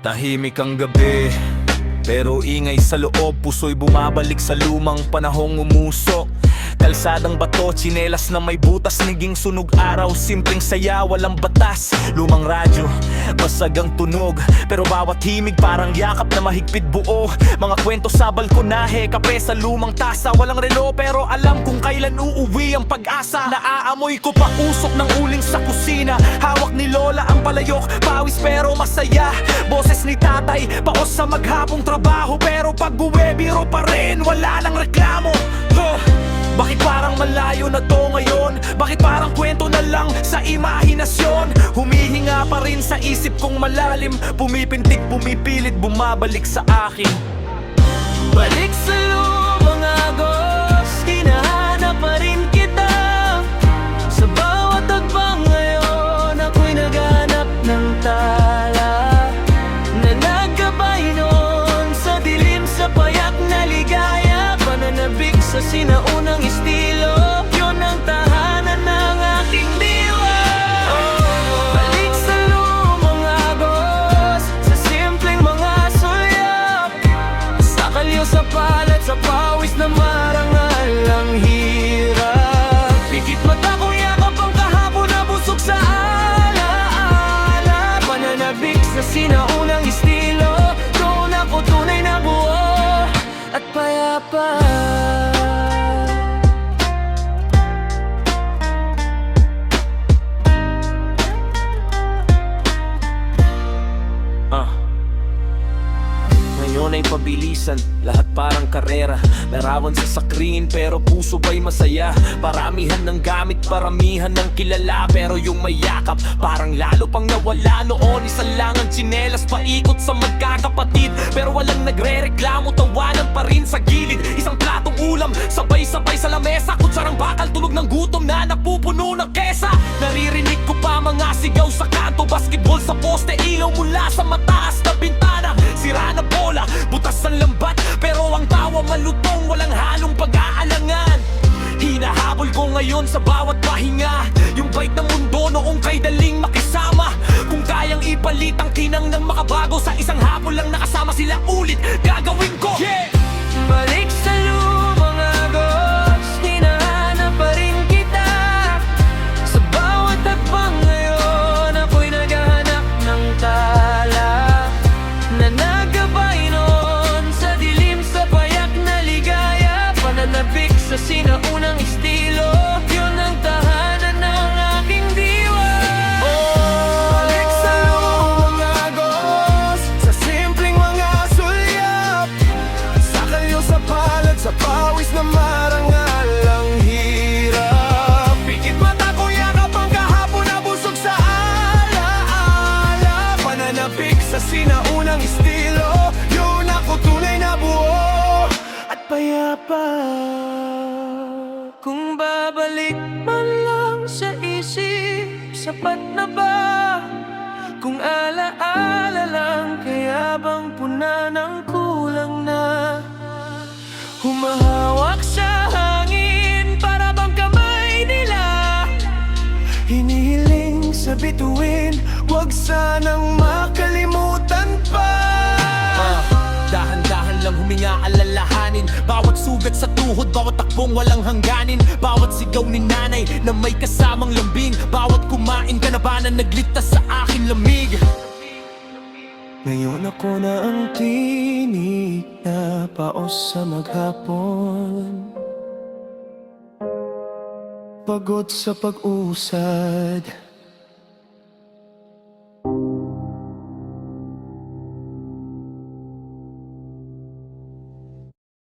Tahimik ang gabi, pero ingay sa loob. Puso'y bumabalik sa lumang panahong umusok. Kalsadang bato, tsinelas na may butas. Naging sunog araw, simpleng saya, walang batas. Lumang radyo, basag ang tunog, pero bawat himig parang yakap na mahigpit buo. Mga kwento sa balkonahe, kape sa lumang tasa. Walang relo pero alam kung kailan uuwi ang pag-asa. Naaamoy ko pa usok ng uling sa kusina. Hawak ni Lola ang palayok, pawis pero masaya. Boses ni tatay, paos sa maghapong trabaho. Pero pag-uwi, biro pa rin, wala lang reklamo. Bakit parang malayo na to ngayon? Bakit parang kwento na lang sa imahinasyon? Humihinga pa rin sa isip kong malalim. Pumipintik, pumipilit, bumabalik sa akin. Balik sa lumang agos, hinahanap pa rin kita. Sa bawat tagbang ngayon, ako'y naghanap ng tala na naggabay noon sa dilim, sa payak na ligaya. Pananabik sa sinaunang estilo, yun ang tahanan ng aking diwa. Balik sa lumang agos, sa simpleng mga sulyap, sa kalyo, sa palad, sa pawis na marangal ang hirap. Pikit mata kong yakap ang kahapon na busog sa alaala. Pananabik sa sinaunang estilo, doon ako tunay na buo at payapa. Ngayon ay pabilisan, lahat parang karera. Larawan sa screen pero puso ba'y masaya? Paramihan ng gamit, paramihan ng kilala, pero yung may yakap parang lalo pang nawala. Noon isa lang ang tsinelas, paikot sa magkakapatid, pero walang nagre-reklamo, tawanan pa rin sa gilid. Isang platong ulam, sabay-sabay sa lamesa. Kutsarang bakal, tunog ng gutom na napupuno ng kesa. Naririnig ko pa mga sigaw sa kanto, basketball sa poste, ilaw mula sa mataas na bintana. Sira na bola, butas ang lambat, pero ang tawa malutong, walang halong pag-aalangan. Hinahabol ko ngayon sa bawat pahinga yung bait ng mundo noong kay daling makisama. Kung kayang ipalit ang kinang ng makabago, sa isang hapon lang nakasama sila ulit, gagawin ko. Balik sa lumang agos, hinahanap pa rin kita. Sa bawat takbang ngayon, ako'y naghahanap ng tala na naggabay noon sa dilim, sa payak na ligaya. Pananabik sa sinaunang estilo, yun ang tahanan ng aking diwa. Balik sa lumang agos, sa simpleng mga sulyap, sa kalyo, sa palad, sa pawis na marangal ang hirap. Pikit mata ko, yakap ang kahapon na busog sa alaala. Pananabik sa sinaunang estilo, yun ako tunay na buo at payapa. Kung babalik man lang sa isip, sapat na ba? Kung alaala lang, kaya bang puna ng kulang na? Humahawak sa hangin, para bang kamay nila hinihiling sa bituin, wag sanang makalimutan pa. Dahan-dahan lang huminga, alalahanin bawat sugat sa tuhod, bawat takbong walang hangganin. Bawat sigaw ni nanay na may kasamang lambing, bawat kumain ka na ba na nagligtas sa akin lamig. Ngayon ako na ang tinig na paos sa maghapon, pagod sa pag-usad,